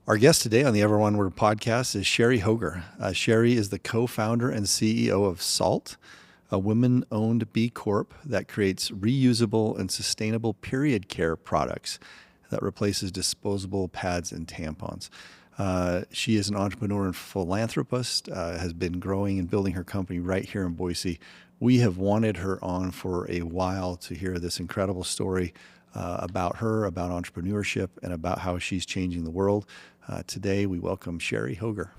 Our guest today on the Ever Onward podcast is Cherie Hoeger. Cherie is the co-founder and CEO of Saalt, a women-owned B Corp that creates reusable and sustainable period care products that replaces disposable pads and tampons. She is an entrepreneur and philanthropist, has been growing and building her company right here in Boise. We have wanted her on for a while to hear this incredible story about her, about entrepreneurship, and about how she's changing the world. Today, we welcome Cherie Hoeger.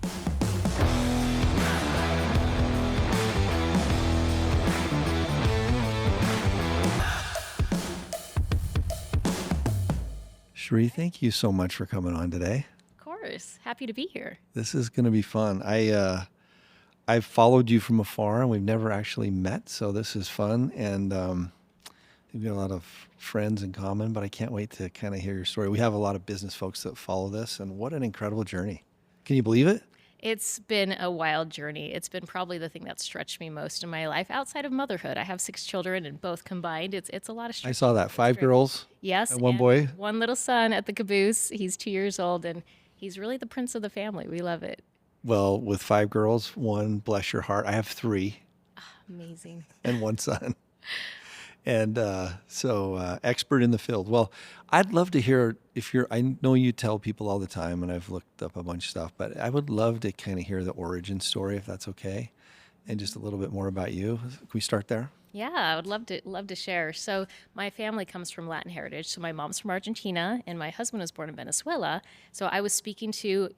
Cherie, thank you so much for coming on today. Of course. Happy to be here. This is going to be fun. I've followed you from afar, and we've never actually met, so this is fun. And we've got a lot of friends in common, but I can't wait to kind of hear your story. We have a lot of business folks that follow this, and what an incredible journey. Can you believe it? It's been a wild journey. It's been probably the thing that stretched me most in my life outside of motherhood. I have 6 children, and both combined, it's a lot of stress. I saw that. 5 girls? Yes. And one boy? One little son at the caboose. He's 2 years old, and he's really the prince of the family. We love it. Well, with 5 girls, 1, bless your heart. I have 3. Amazing. And 1 son. And so expert in the field. Well, I'd love to hear I know you tell people all the time, and I've looked up a bunch of stuff, but I would love to kind of hear the origin story, if that's okay, and just a little bit more about you. Can we start there? Yeah, I would love to share. So my family comes from Latin heritage. So my mom's from Argentina, and my husband was born in Venezuela. So I was speaking to,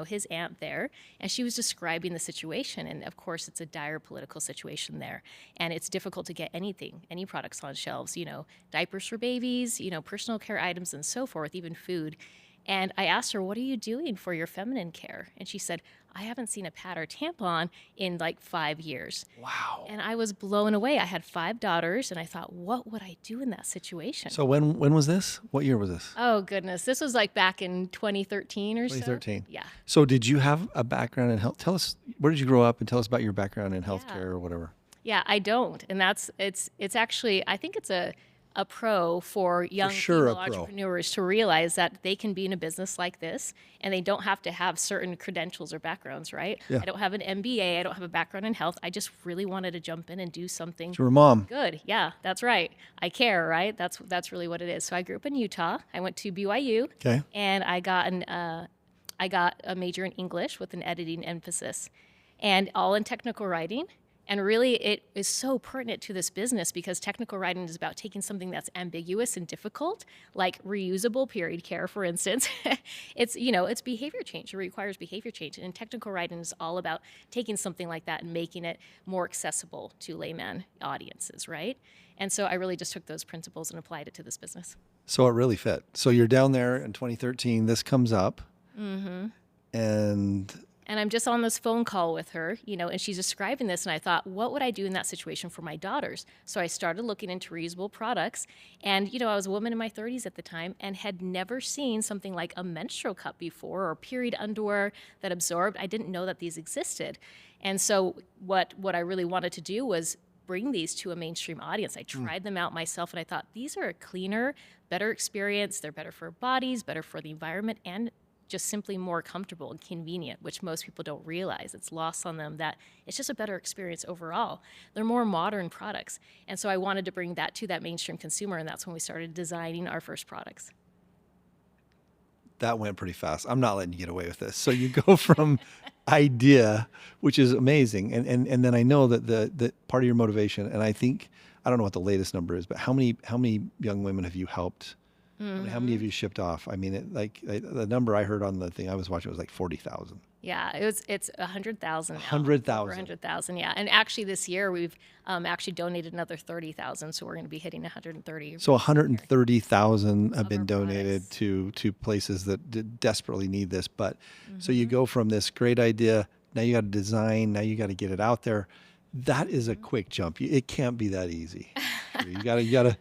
his aunt there, and she was describing the situation. And of course, it's a dire political situation there, and it's difficult to get any products on shelves. Diapers for babies, personal care items, and so forth, even food. And I asked her, "What are you doing for your feminine care?" And she said, "I haven't seen a pad or tampon in like 5 years." Wow. And I was blown away. I had 5 daughters, and I thought, what would I do in that situation? So when was this? What year was this? Oh, goodness. This was like back in 2013 or so. 2013. Yeah. So did you have a background in health? Tell us, where did you grow up, and tell us about your background in healthcare or whatever. Yeah, I don't. And it's actually, I think it's a pro for young female entrepreneurs to realize that they can be in a business like this, and they don't have to have certain credentials or backgrounds, right? Yeah. I don't have an MBA. I don't have a background in health. I just really wanted to jump in and do something You're a mom. good. Yeah, that's right. I care, right? That's really what it is. So I grew up in Utah. I went to BYU. Okay. And I got a major in English with an editing emphasis, and all in technical writing. And really, it is so pertinent to this business because technical writing is about taking something that's ambiguous and difficult, like reusable period care, for instance. It's behavior change. It requires behavior change. And technical writing is all about taking something like that and making it more accessible to layman audiences, right? And so I really just took those principles and applied it to this business. So it really fit. So you're down there in 2013. This comes up. Mm-hmm. And I'm just on this phone call with her, and she's describing this, and I thought, what would I do in that situation for my daughters? So I started looking into reusable products, and, I was a woman in my 30s at the time and had never seen something like a menstrual cup before or period underwear that absorbed. I didn't know that these existed. And so what I really wanted to do was bring these to a mainstream audience. I tried them out myself, and I thought, these are a cleaner, better experience. They're better for bodies, better for the environment, and just simply more comfortable and convenient, which most people don't realize. It's lost on them that it's just a better experience overall. They're more modern products. And so I wanted to bring that to that mainstream consumer, and that's when we started designing our first products. That went pretty fast. I'm not letting you get away with this. So you go from idea, which is amazing. And then I know that the part of your motivation, and I don't know what the latest number is, but how many young women have you helped? Mm-hmm. How many have you shipped off? I mean, the number I heard on the thing I was watching was like 40,000. Yeah, it's 100,000. 100,000. Over 100,000, yeah. And actually this year we've actually donated another 30,000, so we're going to be hitting 130. So 130,000 have been donated products to places that desperately need this. But so you go from this great idea, now you got to design, now you got to get it out there. That is a quick jump. It can't be that easy. You gotta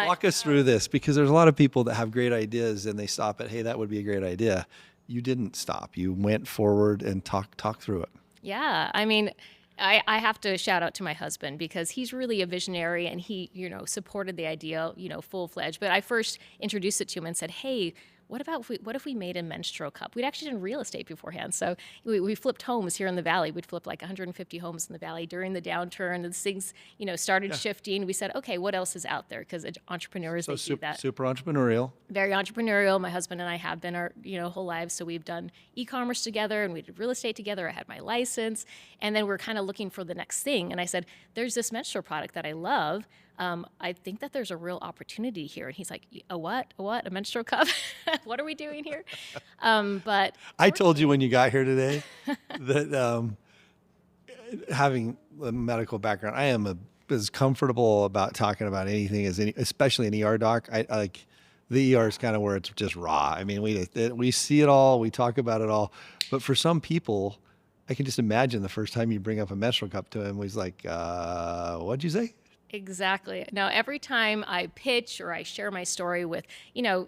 walk us through this, because there's a lot of people that have great ideas and they stop at, hey, that would be a great idea. You didn't stop. You went forward and talk through it. Yeah, I mean, I have to shout out to my husband because he's really a visionary, and he, supported the idea, full-fledged. But I first introduced it to him and said, hey, what if we made a menstrual cup? We'd actually done real estate beforehand. So we flipped homes here in the valley. We'd flip like 150 homes in the valley during the downturn, and things, started shifting. We said, okay, what else is out there? Because entrepreneurs, So they do that. super entrepreneurial. Very entrepreneurial. My husband and I have been our whole lives. So we've done e-commerce together, and we did real estate together. I had my license, and then we're kind of looking for the next thing. And I said, there's this menstrual product that I love. I think that there's a real opportunity here. And he's like, a what? A what? A menstrual cup? What are we doing here? But I told you when you got here today that having a medical background, I am as comfortable about talking about anything as especially an ER doc. I like the ER is kind of where it's just raw. I mean, we see it all, we talk about it all, but for some people, I can just imagine the first time you bring up a menstrual cup to him, he's like, "What'd you say?" exactly. Now, every time I pitch or I share my story with,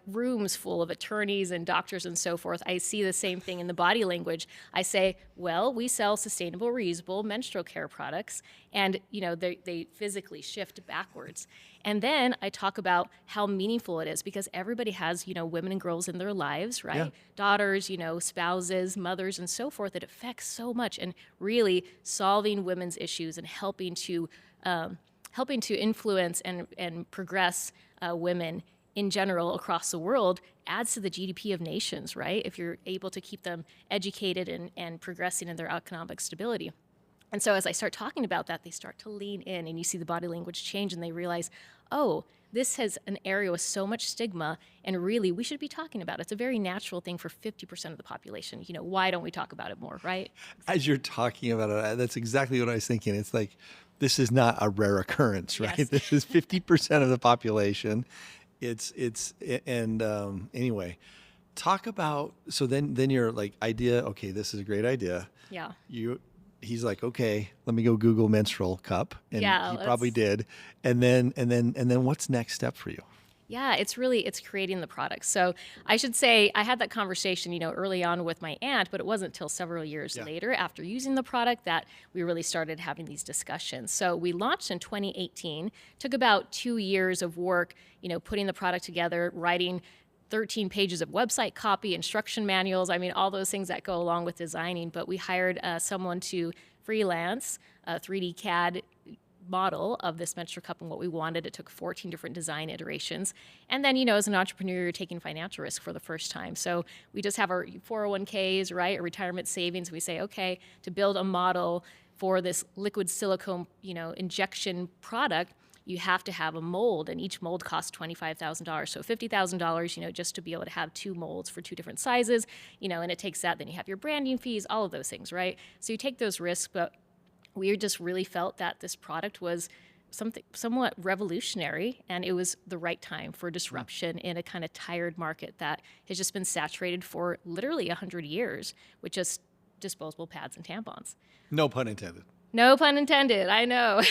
rooms full of attorneys and doctors and so forth, I see the same thing in the body language. I say, well, we sell sustainable, reusable menstrual care products, and, they physically shift backwards. And then I talk about how meaningful it is, because everybody has, women and girls in their lives, right? Yeah. Daughters, spouses, mothers, and so forth. It affects so much, and really solving women's issues and helping to influence and progress women in general across the world adds to the GDP of nations, right? If you're able to keep them educated and progressing in their economic stability. And so as I start talking about that, they start to lean in, and you see the body language change, and they realize, oh, this has an area with so much stigma, and really we should be talking about it. It's a very natural thing for 50% of the population. Why don't we talk about it more, right? As you're talking about it, that's exactly what I was thinking. It's like, this is not a rare occurrence, right? Yes. This is 50% of the population. Anyway, talk about, so then you're like, idea, okay, this is a great idea. Yeah. He's like, okay, let me go Google menstrual cup. And Yeah, he probably did. And then what's next step for you? Yeah, it's creating the product. So I should say I had that conversation, early on with my aunt, but it wasn't until several years later after using the product that we really started having these discussions. So we launched in 2018, took about 2 years of work, putting the product together, writing 13 pages of website copy, instruction manuals, all those things that go along with designing. But we hired someone to freelance a 3D CAD model of this menstrual cup and what we wanted. It took 14 different design iterations. And then, as an entrepreneur, you're taking financial risk for the first time. So we just have our 401ks, right, or retirement savings. We say, okay, to build a model for this liquid silicone, injection product, you have to have a mold, and each mold costs $25,000. So $50,000, just to be able to have 2 molds for 2 different sizes, and it takes that. Then you have your branding fees, all of those things, right? So you take those risks, but we just really felt that this product was something somewhat revolutionary, and it was the right time for disruption in a kind of tired market that has just been saturated for literally 100 years with just disposable pads and tampons. No pun intended. No pun intended. I know.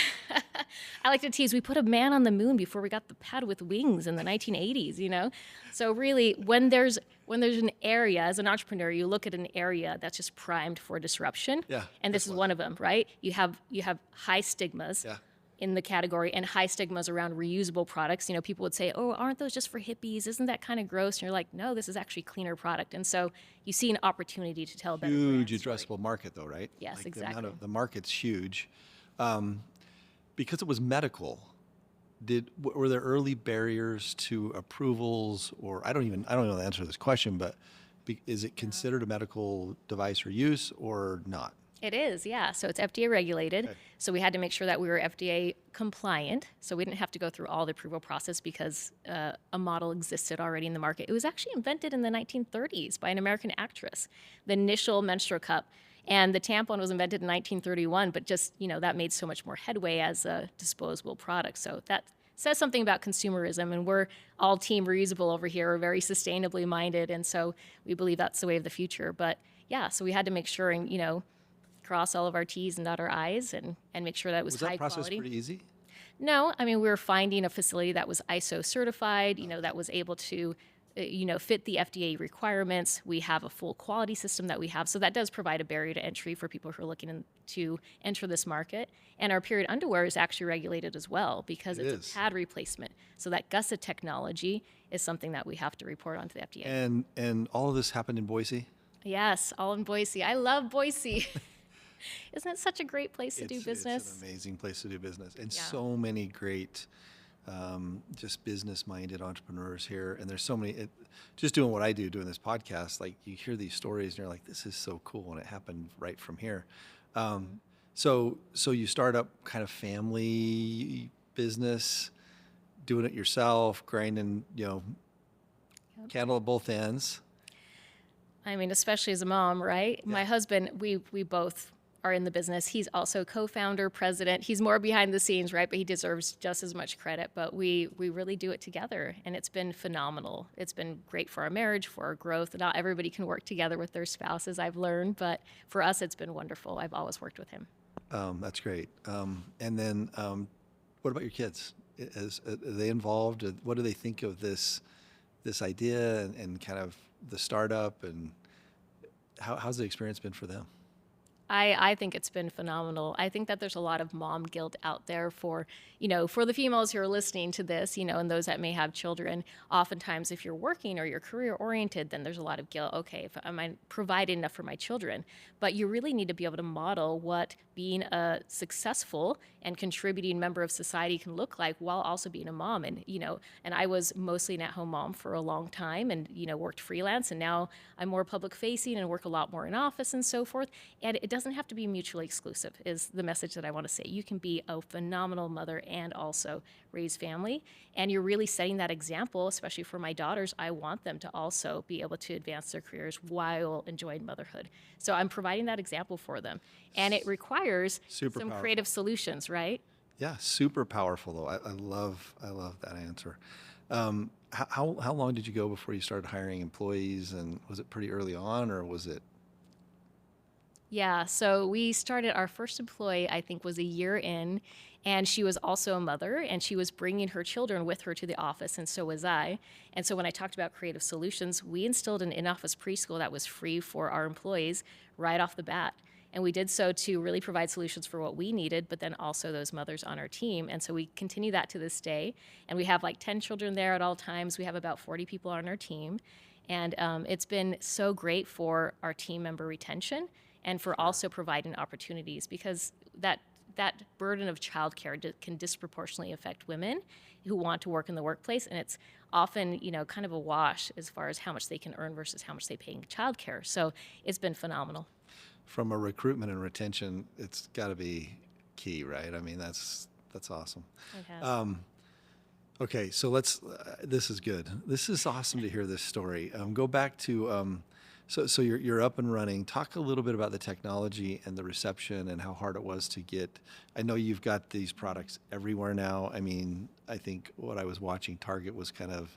I like to tease. We put a man on the moon before we got the pad with wings in the 1980s. So really, when there's an area, as an entrepreneur, you look at an area that's just primed for disruption. Yeah. And this is one of them, right? You have high stigmas. Yeah. In the category, and high stigmas around reusable products. People would say, oh, aren't those just for hippies? Isn't that kind of gross? And you're like, no, this is actually a cleaner product. And so you see an opportunity to tell a better Huge brand story. addressable market though, right? Yes, Like exactly. the market's huge. Because it was medical, were there early barriers to approvals, or I don't know the answer to this question, but is it considered a medical device or use or not? It is, yeah. So it's FDA regulated. Okay. So we had to make sure that we were FDA compliant. So we didn't have to go through all the approval process because a model existed already in the market. It was actually invented in the 1930s by an American actress, the initial menstrual cup. And the tampon was invented in 1931, but just, that made so much more headway as a disposable product. So that says something about consumerism, and we're all team reusable over here. We're very sustainably minded, and so we believe that's the way of the future. But yeah, so we had to make sure and, cross all of our T's and dot our I's and make sure that it was high that process quality. pretty easy? No, we were finding a facility that was ISO certified, that was able to fit the FDA requirements. We have a full quality system that we have. So that does provide a barrier to entry for people who are looking to enter this market. And our period underwear is actually regulated as well because it's a pad replacement. So that gusset technology is something that we have to report onto the FDA. And all of this happened in Boise? Yes, all in Boise. I love Boise. Isn't it such a great place to do business? It's an amazing place to do business. And so many great just business-minded entrepreneurs here. And there's so many, just doing what I do, doing this podcast, like you hear these stories and you're like, this is so cool. And it happened right from here. So you start up kind of family business, doing it yourself, grinding, candle at both ends. I mean, especially as a mom, right? Yeah. My husband, we both are in the business. He's also co-founder, president. He's more behind the scenes, right? But he deserves just as much credit. But we really do it together, and it's been phenomenal. It's been great for our marriage, for our growth. Not everybody can work together with their spouses, I've learned, but for us, it's been wonderful. I've always worked with him. That's great. And then what about your kids? Are they involved? What do they think of this idea and kind of the startup, and how's the experience been for them? I think it's been phenomenal. I think that there's a lot of mom guilt out there for the females who are listening to this, and those that may have children. Oftentimes, if you're working or you're career oriented, then there's a lot of guilt. Okay, am I providing enough for my children? But you really need to be able to model what being a successful and contributing member of society can look like while also being a mom. And, and I was mostly an at-home mom for a long time and, worked freelance. And now I'm more public facing and work a lot more in office and so forth. And it doesn't have to be mutually exclusive is the message that I want to say. You can be a phenomenal mother and also raise family. And you're really setting that example, especially for my daughters. I want them to also be able to advance their careers while enjoying motherhood. So I'm providing that example for them. And it requires some creative solutions, right? Yeah, super powerful though. I love that answer. How long did you go before you started hiring employees, and was it pretty early on, or was it? Yeah, so we started, our first employee, I think, was a year in, and she was also a mother, and she was bringing her children with her to the office, and so was I. And so when I talked about creative solutions, we instilled an in-office preschool that was free for our employees right off the bat. And we did so to really provide solutions for what we needed, but then also those mothers on our team. And so we continue that to this day. And we have like 10 children there at all times. We have about 40 people on our team. And it's been so great for our team member retention and for also providing opportunities, because that burden of childcare can disproportionately affect women who want to work in the workplace. And it's often, kind of a wash as far as how much they can earn versus how much they pay in childcare. So it's been phenomenal. From a recruitment and retention, it's got to be key, right? I mean, that's awesome. It has. Okay, so this is good. This is awesome to hear this story. Go back to, so you're up and running. Talk a little bit about the technology and the reception and how hard it was to get. I know you've got these products everywhere now. I mean, I think what I was watching, Target was kind of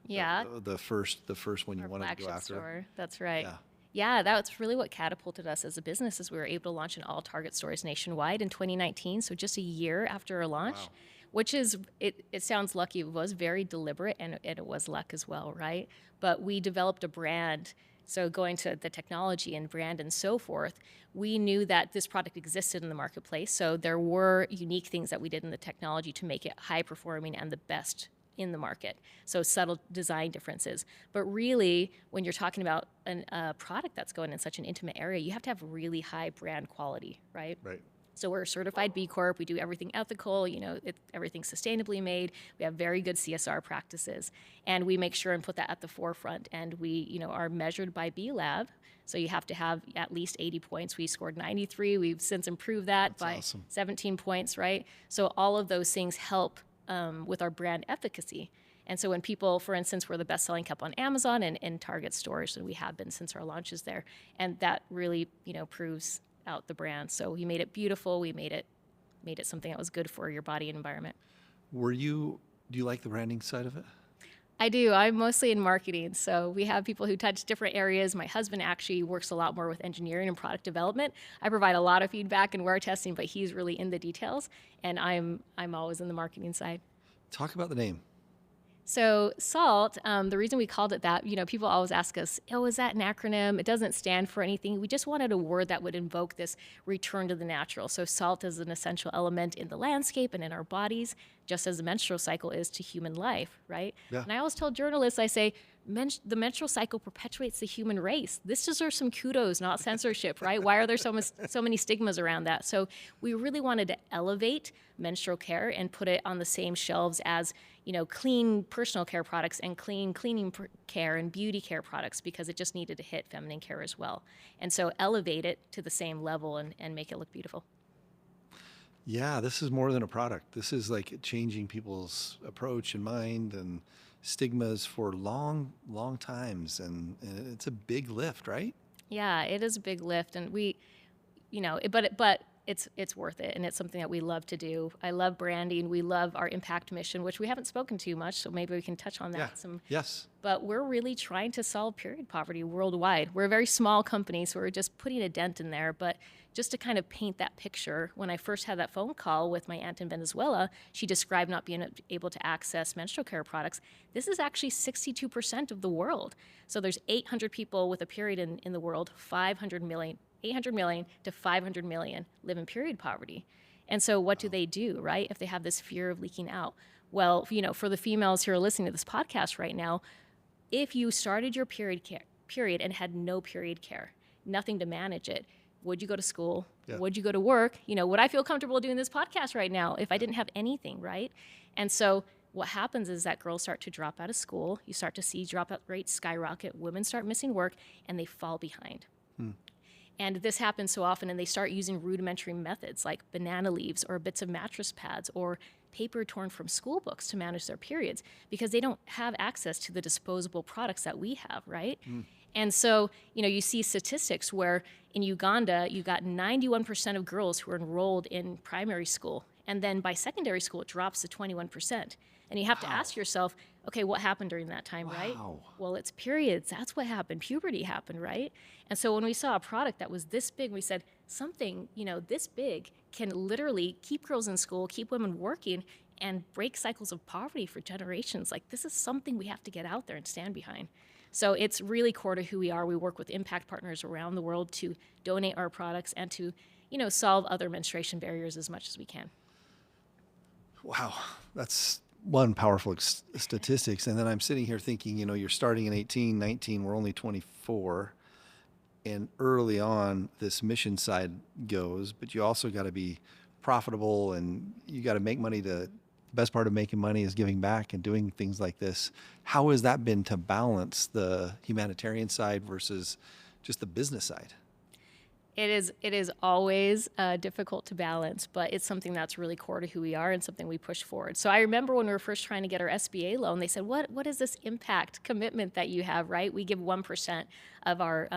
the first one you wanted to go after. Store. That's right. Yeah, that's really what catapulted us as a business, is we were able to launch in all Target stores nationwide in 2019, so just a year after our launch. Wow. Which is, it sounds lucky. It was very deliberate, and it was luck as well, right? But we developed a brand. So going to the technology and brand and so forth, we knew that this product existed in the marketplace. So there were unique things that we did in the technology to make it high performing and the best in the market. So subtle design differences. But really, when you're talking about a product that's going in such an intimate area, you have to have really high brand quality, right? Right. So we're a certified B Corp. We do everything ethical. Everything's sustainably made. We have very good CSR practices, and we make sure and put that at the forefront. And we, are measured by B Lab. So you have to have at least 80 points. We scored 93. We've since improved that by awesome. 17 points, right? So all of those things help with our brand efficacy. And so when people, for instance, we're the best-selling cup on Amazon and in Target stores, and we have been since our launches there, and that really, proves out the brand. So we made it beautiful. We made it something that was good for your body and environment. Do you like the branding side of it? I do. I'm mostly in marketing. So we have people who touch different areas. My husband actually works a lot more with engineering and product development. I provide a lot of feedback and wear testing, but he's really in the details, and I'm always in the marketing side. Talk about the name. So SALT, the reason we called it that, people always ask us, oh, is that an acronym? It doesn't stand for anything. We just wanted a word that would invoke this return to the natural. So salt is an essential element in the landscape and in our bodies, just as the menstrual cycle is to human life, right? Yeah. And I always tell journalists, I say, the menstrual cycle perpetuates the human race. This deserves some kudos, not censorship, right? Why are there so many stigmas around that? So we really wanted to elevate menstrual care and put it on the same shelves as, clean personal care products and clean cleaning care and beauty care products, because it just needed to hit feminine care as well. And so elevate it to the same level and make it look beautiful. Yeah, this is more than a product. This is like changing people's approach and mind and stigmas for long, long times. And it's a big lift, right? Yeah, it is a big lift, and but it's worth it, and it's something that we love to do. I love branding. We love our impact mission, which we haven't spoken to much, so maybe we can touch on that Yeah. some. Yes. But we're really trying to solve period poverty worldwide. We're a very small company, so we're just putting a dent in there. But just to kind of paint that picture, when I first had that phone call with my aunt in Venezuela, she described not being able to access menstrual care products. This is actually 62% of the world. So there's 800 people with a period in the world, 800 million to 500 million live in period poverty. And so what do they do, right, if they have this fear of leaking out? Well, for the females who are listening to this podcast right now, if you started your period and had no period care, nothing to manage it, would you go to school? Yeah. Would you go to work? Would I feel comfortable doing this podcast right now if I didn't have anything, right? And so what happens is that girls start to drop out of school. You start to see dropout rates skyrocket. Women start missing work, and they fall behind. And this happens so often, and they start using rudimentary methods like banana leaves or bits of mattress pads or paper torn from school books to manage their periods, because they don't have access to the disposable products that we have, right? And so, you see statistics where in Uganda, you got 91% of girls who are enrolled in primary school. And then by secondary school, it drops to 21%. And you have to ask yourself, okay, what happened during that time, right? Wow. Well, it's periods. That's what happened. Puberty happened, right? And so when we saw a product that was this big, we said, something, this big can literally keep girls in school, keep women working, and break cycles of poverty for generations. Like, this is something we have to get out there and stand behind. So it's really core to who we are. We work with impact partners around the world to donate our products and to, solve other menstruation barriers as much as we can. Wow. That's one powerful statistics. And then I'm sitting here thinking, you're starting in 18, 19, we're only 24. And early on, this mission side goes, but you also got to be profitable and you got to make money. The best part of making money is giving back and doing things like this. How has that been to balance the humanitarian side versus just the business side? It is always difficult to balance, but it's something that's really core to who we are and something we push forward. So I remember when we were first trying to get our SBA loan, they said, "What is this impact commitment that you have?" Right? We give 1% of our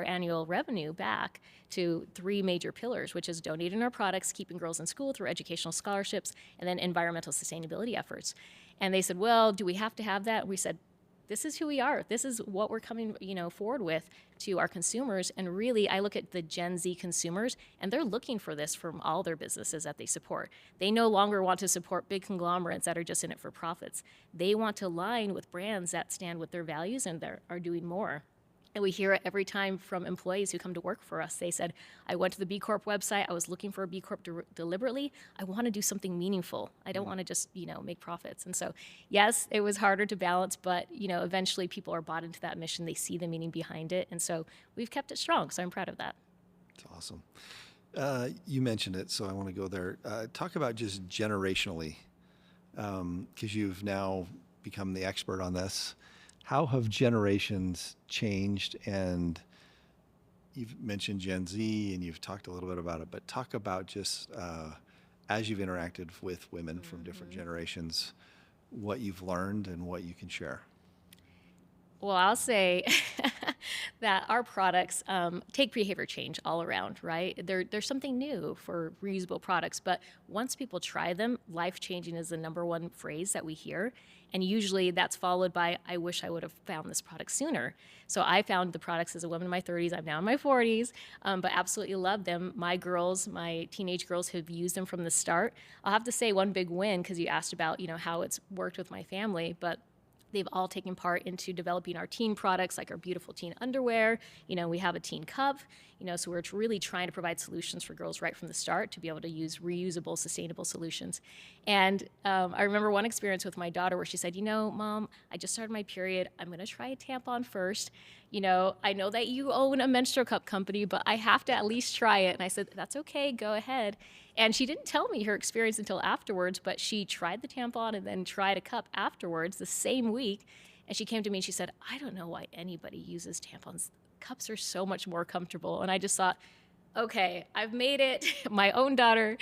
annual revenue back to 3 major pillars, which is donating our products, keeping girls in school through educational scholarships, and then environmental sustainability efforts. And they said, "Well, do we have to have that?" We said, this is who we are. This is what we're coming, forward with to our consumers. And really, I look at the Gen Z consumers, and they're looking for this from all their businesses that they support. They no longer want to support big conglomerates that are just in it for profits. They want to align with brands that stand with their values and are doing more. And we hear it every time from employees who come to work for us. They said, I went to the B Corp website. I was looking for a B Corp deliberately. I want to do something meaningful. I don't want to just, make profits. And so, yes, it was harder to balance, but, eventually people are bought into that mission. They see the meaning behind it. And so we've kept it strong. So I'm proud of that. It's awesome. You mentioned it, so I want to go there. Talk about just generationally, because you've now become the expert on this. How have generations changed? And you've mentioned Gen Z and you've talked a little bit about it, but talk about just as you've interacted with women from different generations, what you've learned and what you can share. Well, I'll say that our products take behavior change all around, right? There's something new for reusable products, but once people try them, life changing is the number one phrase that we hear. And usually that's followed by, I wish I would have found this product sooner. So I found the products as a woman in my 30s. I'm now in my 40s, but absolutely love them. My girls, my teenage girls have used them from the start. I'll have to say one big win, because you asked about, how it's worked with my family, but they've all taken part into developing our teen products, like our beautiful teen underwear. We have a teen cup, so we're really trying to provide solutions for girls right from the start to be able to use reusable, sustainable solutions. And I remember one experience with my daughter where she said, Mom, I just started my period. I'm going to try a tampon first. I know that you own a menstrual cup company, but I have to at least try it. And I said, that's okay, go ahead. And she didn't tell me her experience until afterwards, but she tried the tampon and then tried a cup afterwards the same week. And she came to me and she said, I don't know why anybody uses tampons. Cups are so much more comfortable. And I just thought, okay, I've made it. My own daughter,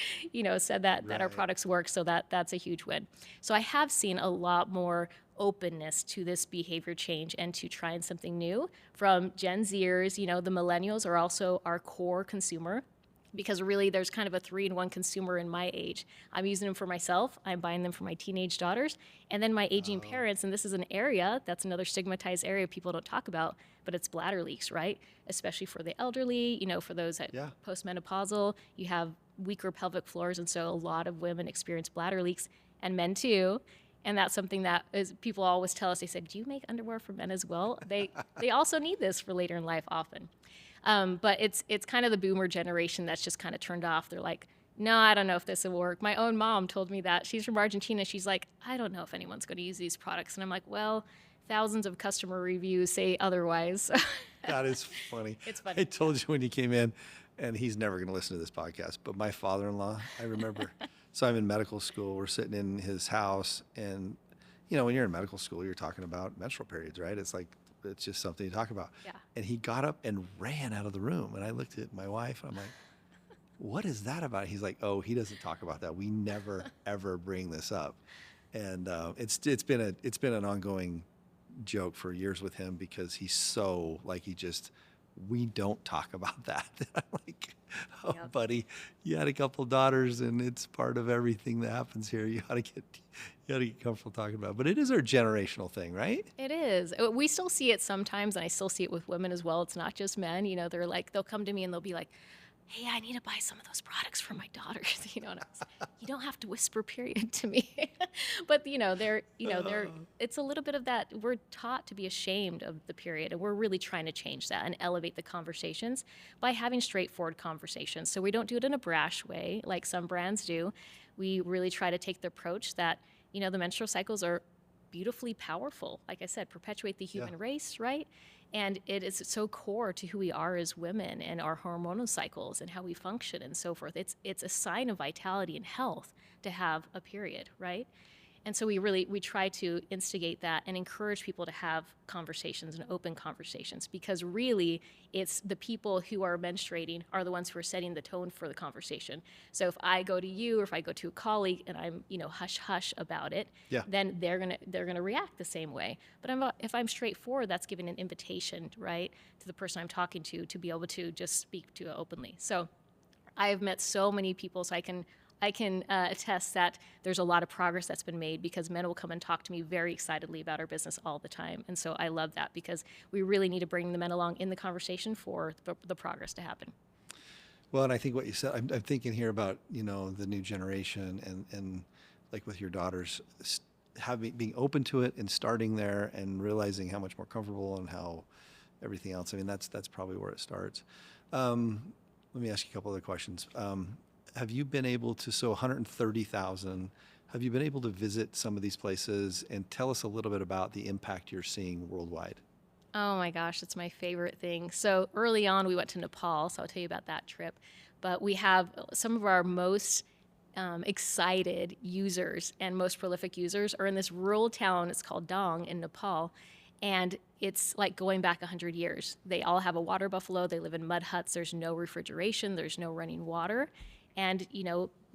said that our products work, so that's a huge win. So I have seen a lot more openness to this behavior change and to trying something new from Gen Zers. The millennials are also our core consumer, because really there's kind of a 3-in-1 consumer in my age. I'm using them for myself, I'm buying them for my teenage daughters, and then my aging parents. And this is an area that's another stigmatized area people don't talk about, but it's bladder leaks, right? Especially for the elderly, for those that postmenopausal, you have weaker pelvic floors, and so a lot of women experience bladder leaks, and men too. And that's something that people always tell us. They said, do you make underwear for men as well? They also need this for later in life often. But it's kind of the boomer generation that's just kind of turned off. They're like, no, I don't know if this will work. My own mom told me that. She's from Argentina. She's like, I don't know if anyone's going to use these products. And I'm like, well, thousands of customer reviews say otherwise. That is funny. It's funny. I told you when you came in, and he's never going to listen to this podcast, but my father-in-law, I remember, so I'm in medical school. We're sitting in his house, and, when you're in medical school, you're talking about menstrual periods, right? It's just something to talk about. Yeah. And he got up and ran out of the room. And I looked at my wife and I'm like, what is that about? He's like, oh, he doesn't talk about that. We never, ever bring this up. And it's been an ongoing joke for years with him, because he's so we don't talk about that. I'm like, oh, Yep. buddy, you had a couple daughters, and it's part of everything that happens here. You ought to get comfortable talking about it. But it is our generational thing, right? It is. We still see it sometimes, and I still see it with women as well. It's not just men. They're like, they'll come to me and they'll be like, hey, I need to buy some of those products for my daughters. And I was like, you don't have to whisper period to me. But it's a little bit of that. We're taught to be ashamed of the period, and we're really trying to change that and elevate the conversations by having straightforward conversations. So we don't do it in a brash way like some brands do. We really try to take the approach that, the menstrual cycles are beautifully powerful. Like I said, perpetuate the human race, right? And it is so core to who we are as women and our hormonal cycles and how we function and so forth. It's a sign of vitality and health to have a period, right? And so we try to instigate that and encourage people to have conversations and open conversations, because really it's the people who are menstruating are the ones who are setting the tone for the conversation. So if I go to you, or if I go to a colleague and I'm hush hush about it, then they're gonna react the same way. But if I'm straightforward, that's giving an invitation, right, to the person I'm talking to be able to just speak to it openly. So I've met so many people, so I can attest that there's a lot of progress that's been made, because men will come and talk to me very excitedly about our business all the time. And so I love that, because we really need to bring the men along in the conversation for the progress to happen. Well, and I think what you said, I'm thinking here about, the new generation and like with your daughters, being open to it and starting there and realizing how much more comfortable and how everything else. I mean, that's probably where it starts. Let me ask you a couple other questions. Have you been able to, so 130,000, have you been able to visit some of these places and tell us a little bit about the impact you're seeing worldwide? Oh my gosh, that's my favorite thing. So early on, we went to Nepal, so I'll tell you about that trip. But we have some of our most excited users and most prolific users are in this rural town. It's called Dong in Nepal. And it's like going back 100 years. They all have a water buffalo. They live in mud huts. There's no refrigeration. There's no running water. And,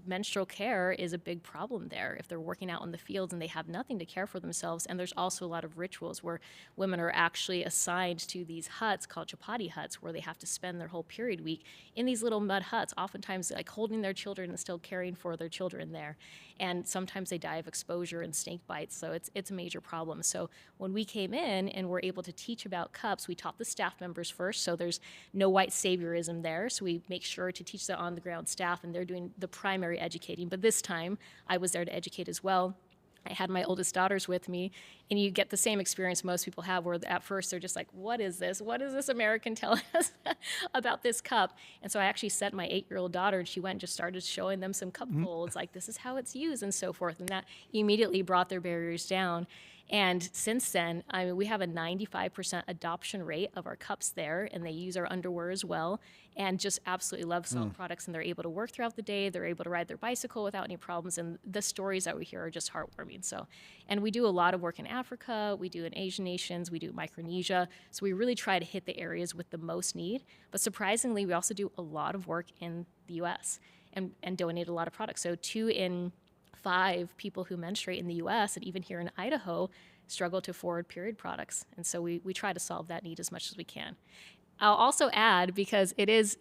menstrual care is a big problem there if they're working out in the fields and they have nothing to care for themselves. And there's also a lot of rituals where women are actually assigned to these huts called chapati huts, where they have to spend their whole period week in these little mud huts, oftentimes like holding their children and still caring for their children there. And sometimes they die of exposure and snake bites. So it's a major problem. So when we came in and were able to teach about cups, we taught the staff members first. So there's no white saviorism there. So we make sure to teach the on the ground staff, and they're doing the primary educating. But this time I was there to educate as well. I had my oldest daughters with me, and you get the same experience most people have, where at first they're just like, what is this? What is this American telling us about this cup? And so I actually sent my 8-year-old daughter, and she went and just started showing them some cup folds, like this is how it's used and so forth. And that immediately brought their barriers down. And since then, we have a 95% adoption rate of our cups there, and they use our underwear as well, and just absolutely love Saalt products. And they're able to work throughout the day. They're able to ride their bicycle without any problems. And the stories that we hear are just heartwarming. So, and we do a lot of work in Africa. We do in Asian nations. We do Micronesia. So we really try to hit the areas with the most need. But surprisingly, we also do a lot of work in the U.S. and donate a lot of products. So 2 in 5 people who menstruate in the U.S. and even here in Idaho struggle to afford period products. And so we try to solve that need as much as we can. I'll also add, because it is,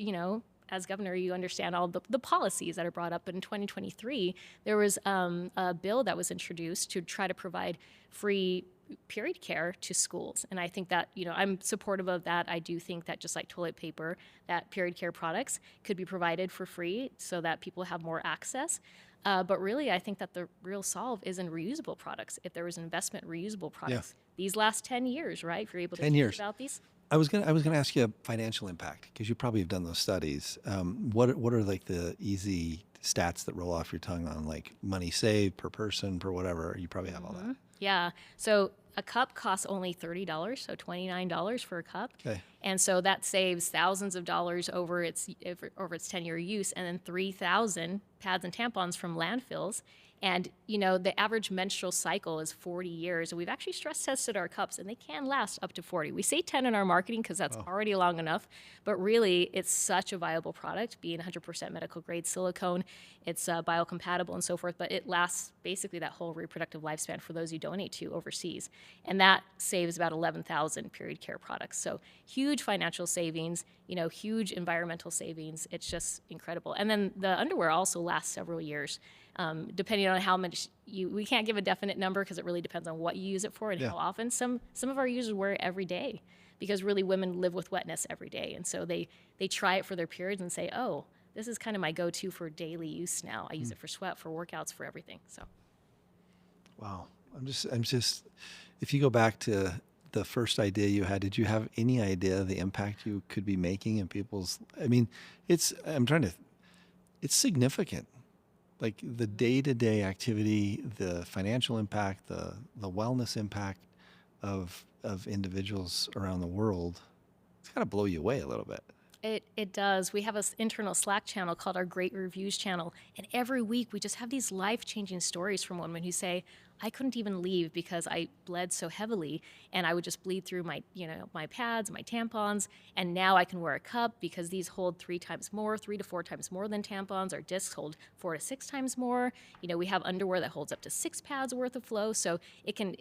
as governor, you understand all the policies that are brought up. But in 2023, there was a bill that was introduced to try to provide free period care to schools. And I think that, I'm supportive of that. I do think that just like toilet paper, that period care products could be provided for free so that people have more access. But really, I think that the real solve is in reusable products. If there was investment in reusable products, these last 10 years, right? If you're able to 10 years. about these. I was gonna ask you a financial impact, because you probably have done those studies. What are like the easy stats that roll off your tongue on like money saved per person, per whatever? You probably have all that. Yeah. So a cup costs only $30, so $29 for a cup. Okay. And so that saves thousands of dollars over its 10-year use, and then 3,000 pads and tampons from landfills. And, the average menstrual cycle is 40 years. And we've actually stress tested our cups, and they can last up to 40. We say 10 in our marketing because that's already long enough. But really, it's such a viable product, being 100% medical grade silicone. It's biocompatible and so forth. But it lasts basically that whole reproductive lifespan for those you donate to overseas. And that saves about 11,000 period care products. So huge financial savings, huge environmental savings. It's just incredible. And then the underwear also lasts several years. Depending on how much we can't give a definite number because it really depends on what you use it for and how often. Some of our users wear it every day, because really women live with wetness every day. And so they try it for their periods and say, oh, this is kind of my go-to for daily use now. I use it for sweat, for workouts, for everything. So. Wow. I'm just, if you go back to the first idea you had, did you have any idea the impact you could be making in people's, it's significant. Like the day-to-day activity, the financial impact, the wellness impact of individuals around the world, it's got to blow you away a little bit. It does. We have an internal Slack channel called our Great Reviews channel. And every week we just have these life-changing stories from women who say, I couldn't even leave because I bled so heavily, and I would just bleed through my pads, my tampons, and now I can wear a cup because these hold 3 to 4 times more than tampons. Our discs hold 4 to 6 times more. We have underwear that holds up to 6 pads worth of flow, so it can,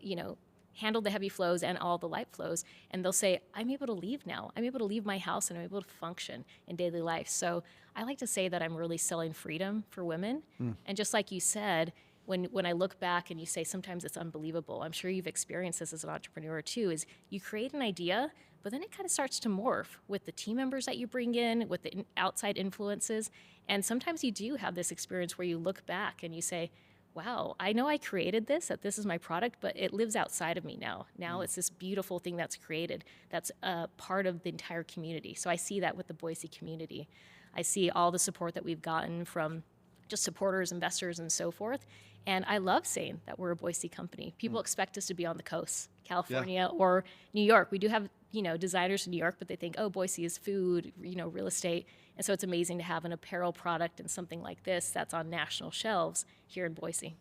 handle the heavy flows and all the light flows. And they'll say, I'm able to leave now. I'm able to leave my house and I'm able to function in daily life. So I like to say that I'm really selling freedom for women. And just like you said, when I look back and you say sometimes it's unbelievable, I'm sure you've experienced this as an entrepreneur too, is you create an idea, but then it kind of starts to morph with the team members that you bring in, with the outside influences. And sometimes you do have this experience where you look back and you say, wow, I know I created this, that this is my product, but it lives outside of me now. Now it's this beautiful thing that's created that's a part of the entire community. So I see that with the Boise community. I see all the support that we've gotten from just supporters, investors, and so forth. And I love saying that we're a Boise company. People expect us to be on the coast, California or New York. We do have, designers in New York, but they think, oh, Boise is food, real estate. And so it's amazing to have an apparel product and something like this that's on national shelves here in Boise.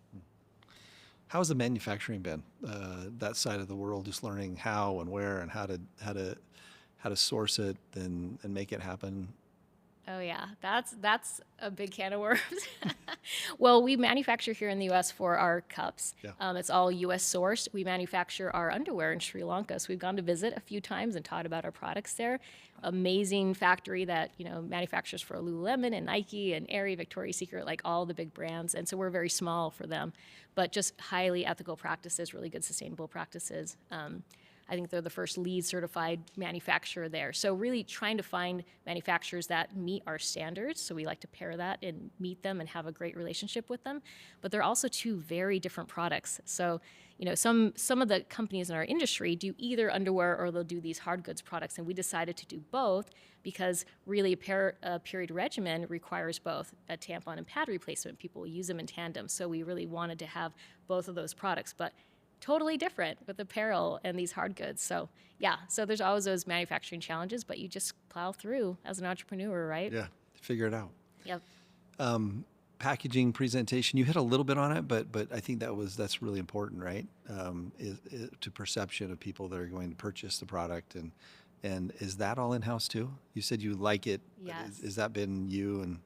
How has the manufacturing been? That side of the world, just learning how and where and how to source it and make it happen. Oh yeah, that's a big can of worms. Well, we manufacture here in the U.S. for our cups. Yeah. It's all U.S. sourced. We manufacture our underwear in Sri Lanka, so we've gone to visit a few times and taught about our products there. Amazing factory that manufactures for Lululemon and Nike and Aerie, Victoria's Secret, like all the big brands. And so we're very small for them, but just highly ethical practices, really good sustainable practices. I think they're the first LEED certified manufacturer there. So really trying to find manufacturers that meet our standards. So we like to pair that and meet them and have a great relationship with them. But they're also two very different products. So, some of the companies in our industry do either underwear or they'll do these hard goods products. And we decided to do both because really a period regimen requires both a tampon and pad replacement. People use them in tandem. So we really wanted to have both of those products. But totally different with apparel and these hard goods. So yeah, so there's always those manufacturing challenges, but you just plow through as an entrepreneur, right? Yeah, figure it out. Yep. Packaging, presentation, you hit a little bit on it, but I think that's really important, right? To perception of people that are going to purchase the product, and is that all in-house too? You said you like it. Yes. Has that been you and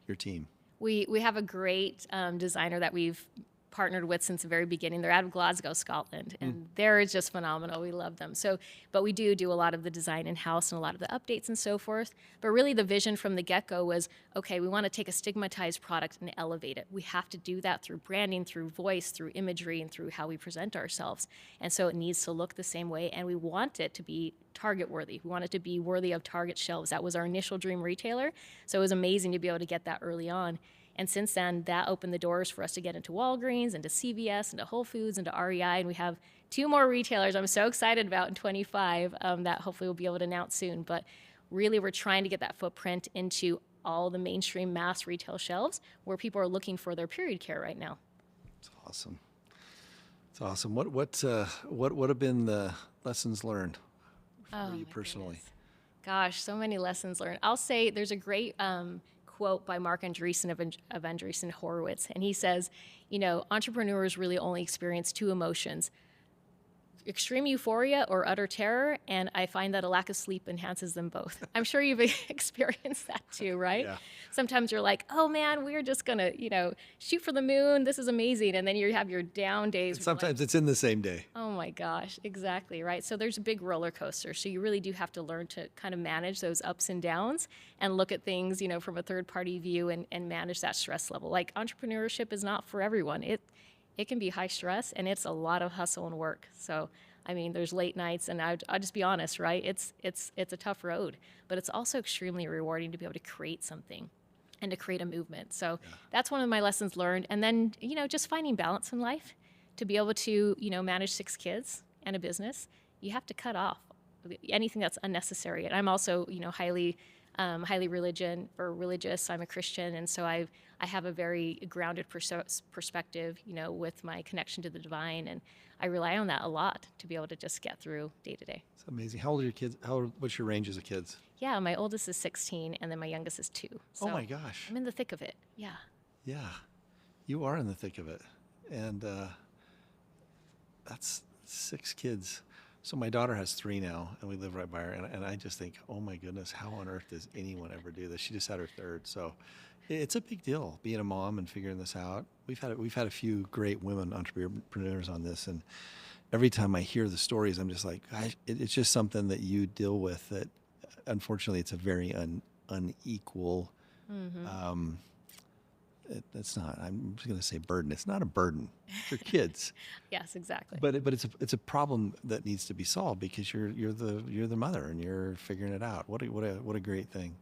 your team? We have a great designer that we've partnered with since the very beginning. They're out of Glasgow, Scotland, and they're just phenomenal. We love them. So, but we do a lot of the design in-house and a lot of the updates and so forth. But really the vision from the get-go was, okay, we want to take a stigmatized product and elevate it. We have to do that through branding, through voice, through imagery, and through how we present ourselves. And so it needs to look the same way, and we want it to be Target worthy. We want it to be worthy of Target shelves. That was our initial dream retailer. So it was amazing to be able to get that early on. And since then, that opened the doors for us to get into Walgreens, into CVS, into Whole Foods, into REI. And we have 2 more retailers I'm so excited about in 25 that hopefully we'll be able to announce soon. But really, we're trying to get that footprint into all the mainstream mass retail shelves where people are looking for their period care right now. It's awesome. It's awesome. What have been the lessons learned for you personally? Goodness. Gosh, so many lessons learned. I'll say there's a great quote by Mark Andreessen of Andreessen Horowitz, and he says, entrepreneurs really only experience 2 emotions: extreme euphoria or utter terror, and I find that a lack of sleep enhances them both. I'm sure you've experienced that too, right? Yeah. Sometimes you're like, oh man, we're just gonna, shoot for the moon. This is amazing. And then you have your down days. And sometimes it's in the same day. Oh my gosh, exactly, right? So there's a big roller coaster. So you really do have to learn to kind of manage those ups and downs and look at things, from a third party view and manage that stress level. Like entrepreneurship is not for everyone. It can be high stress, and it's a lot of hustle and work. So, there's late nights, and I'll just be honest, right? It's a tough road, but it's also extremely rewarding to be able to create something and to create a movement. So that's one of my lessons learned. And then, just finding balance in life. To be able to, manage 6 kids and a business, you have to cut off anything that's unnecessary. And I'm also, highly religious. I'm a Christian, and so I have a very grounded perspective, with my connection to the divine, and I rely on that a lot to be able to just get through day to day. It's amazing. How old are your kids? What's your ranges of kids? Yeah, my oldest is 16, and then my youngest is 2. So oh my gosh. I'm in the thick of it. Yeah. Yeah, you are in the thick of it, and that's 6 kids. So my daughter has 3 now, and we live right by her. And I just think, oh my goodness, how on earth does anyone ever do this? She just had her 3rd, so it's a big deal being a mom and figuring this out. We've had a few great women entrepreneurs on this, and every time I hear the stories, I'm just like, gosh, it's just something that you deal with. That unfortunately, it's a very unequal. Mm-hmm. It's not. I'm just going to say burden. It's not a burden for kids. Yes, exactly. But it's a problem that needs to be solved because you're the mother and you're figuring it out. What a great thing.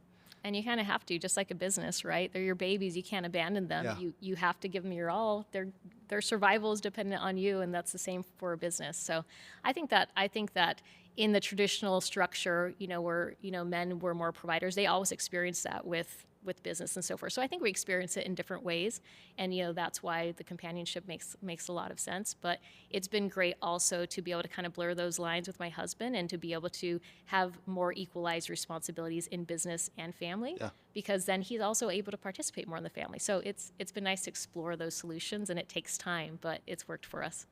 And you kind of have to, just like a business, right? They're your babies. You can't abandon them. Yeah. You have to give them your all. Their survival is dependent on you, and that's the same for a business. So I think that in the traditional structure, where men were more providers, they always experienced that with business and so forth. So I think we experience it in different ways, and that's why the companionship makes a lot of sense. But it's been great also to be able to kind of blur those lines with my husband and to be able to have more equalized responsibilities in business and family, because then he's also able to participate more in the family. So it's been nice to explore those solutions, and it takes time, but it's worked for us.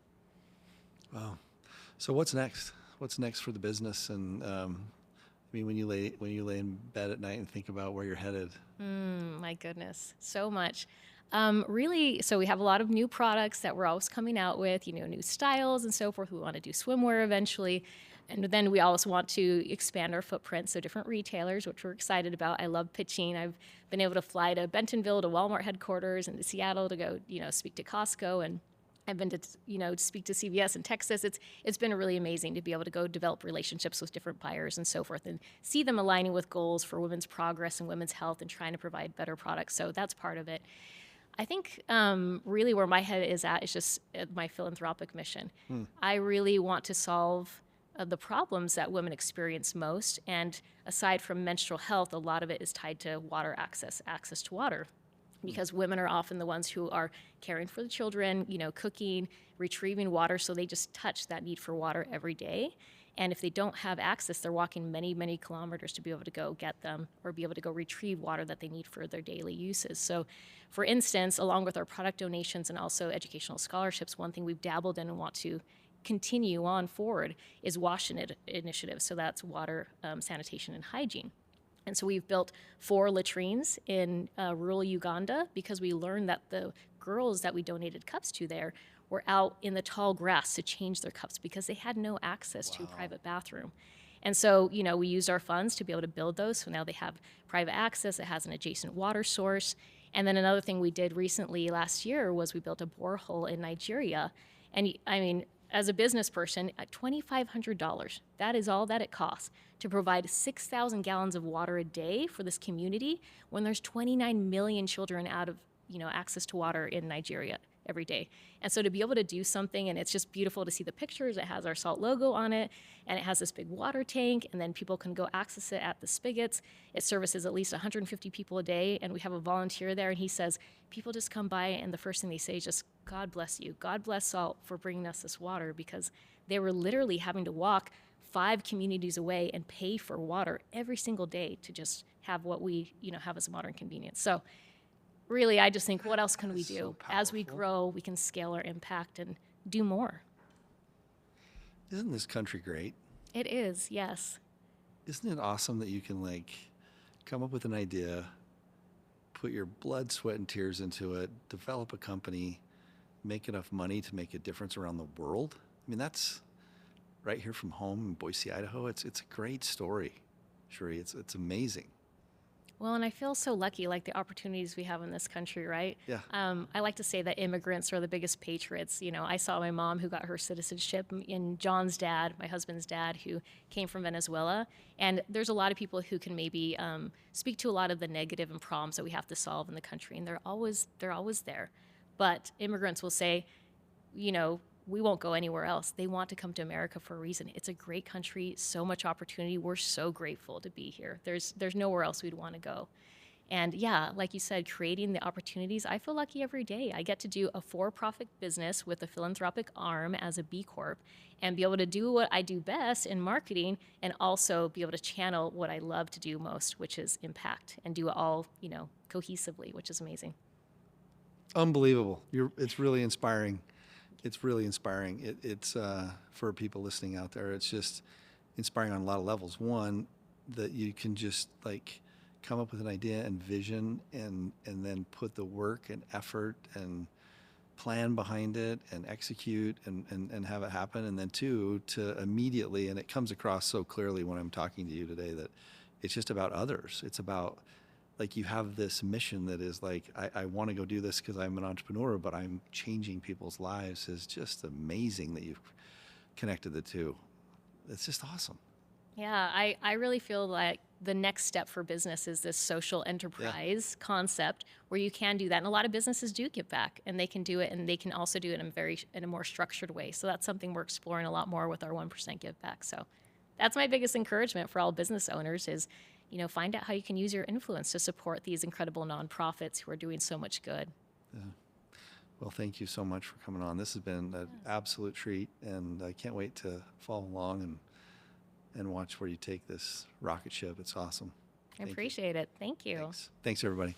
Wow. So what's next? What's next for the business? And I mean, when you lay in bed at night and think about where you're headed? My goodness, so much. Really, so we have a lot of new products that we're always coming out with, new styles and so forth. We want to do swimwear eventually. And then we also want to expand our footprint. So different retailers, which we're excited about. I love pitching. I've been able to fly to Bentonville, to Walmart headquarters, and to Seattle to go, speak to Costco. And I've been to, speak to CVS in Texas. It's been really amazing to be able to go develop relationships with different buyers and so forth, and see them aligning with goals for women's progress and women's health, and trying to provide better products. So that's part of it. I think really where my head is at is just my philanthropic mission. I really want to solve the problems that women experience most. And aside from menstrual health, a lot of it is tied to water access to water. Because women are often the ones who are caring for the children, cooking, retrieving water. So they just touch that need for water every day. And if they don't have access, they're walking many, many kilometers to be able to go get them, or be able to go retrieve water that they need for their daily uses. So, for instance, along with our product donations and also educational scholarships, one thing we've dabbled in and want to continue on forward is wash initiatives. So that's water, sanitation, and hygiene. And so we've built 4 latrines in rural Uganda, because we learned that the girls that we donated cups to there were out in the tall grass to change their cups because they had no access to a private bathroom. And so, we used our funds to be able to build those. So now they have private access. It has an adjacent water source. And then another thing we did recently last year was we built a borehole in Nigeria. And I mean, as a business person, at $2,500, that is all that it costs to provide 6,000 gallons of water a day for this community, when there's 29 million children out of, access to water in Nigeria every day. And so to be able to do something, and it's just beautiful to see the pictures. It has our Saalt logo on it, and it has this big water tank, and then people can go access it at the spigots. It services at least 150 people a day, and we have a volunteer there, and he says people just come by, and the first thing they say is just, God bless you. God bless Saalt for bringing us this water, because they were literally having to walk 5 communities away and pay for water every single day to just have what we, have as a modern convenience. So really, I just think, what else can we do? So as we grow, we can scale our impact and do more. Isn't this country great? It is, yes. Isn't it awesome that you can come up with an idea, put your blood, sweat, and tears into it, develop a company, make enough money to make a difference around the world? I mean, that's right here from home in Boise, Idaho. It's a great story, Cherie. It's amazing. Well, and I feel so lucky, like the opportunities we have in this country, right? Yeah. I like to say that immigrants are the biggest patriots. I saw my mom, who got her citizenship, and John's dad, my husband's dad, who came from Venezuela. And there's a lot of people who can maybe speak to a lot of the negative and problems that we have to solve in the country, and they're always there. But immigrants will say, we won't go anywhere else. They want to come to America for a reason. It's a great country, so much opportunity. We're so grateful to be here. There's nowhere else we'd want to go. And yeah, like you said, creating the opportunities, I feel lucky every day. I get to do a for-profit business with a philanthropic arm as a B Corp, and be able to do what I do best in marketing, and also be able to channel what I love to do most, which is impact, and do it all, cohesively, which is amazing. Unbelievable. It's really inspiring. It's really inspiring. It's for people listening out there, it's just inspiring on a lot of levels. One, that you can just come up with an idea and vision, and then put the work and effort and plan behind it and execute and have it happen. And then 2, to immediately, and it comes across so clearly when I'm talking to you today, that it's just about others. It's about, you have this mission that is I want to go do this because I'm an entrepreneur, but I'm changing people's lives. Is just amazing that you've connected the two. It's just awesome. Yeah, I really feel like the next step for business is this social enterprise concept, where you can do that. And a lot of businesses do give back, and they can do it, and they can also do it in a more structured way. So that's something we're exploring a lot more with our 1% give back. So that's my biggest encouragement for all business owners is, find out how you can use your influence to support these incredible nonprofits who are doing so much good. Yeah. Well, thank you so much for coming on. This has been an absolute treat, and I can't wait to follow along and watch where you take this rocket ship. It's awesome. I appreciate it. Thank you. Thanks, everybody.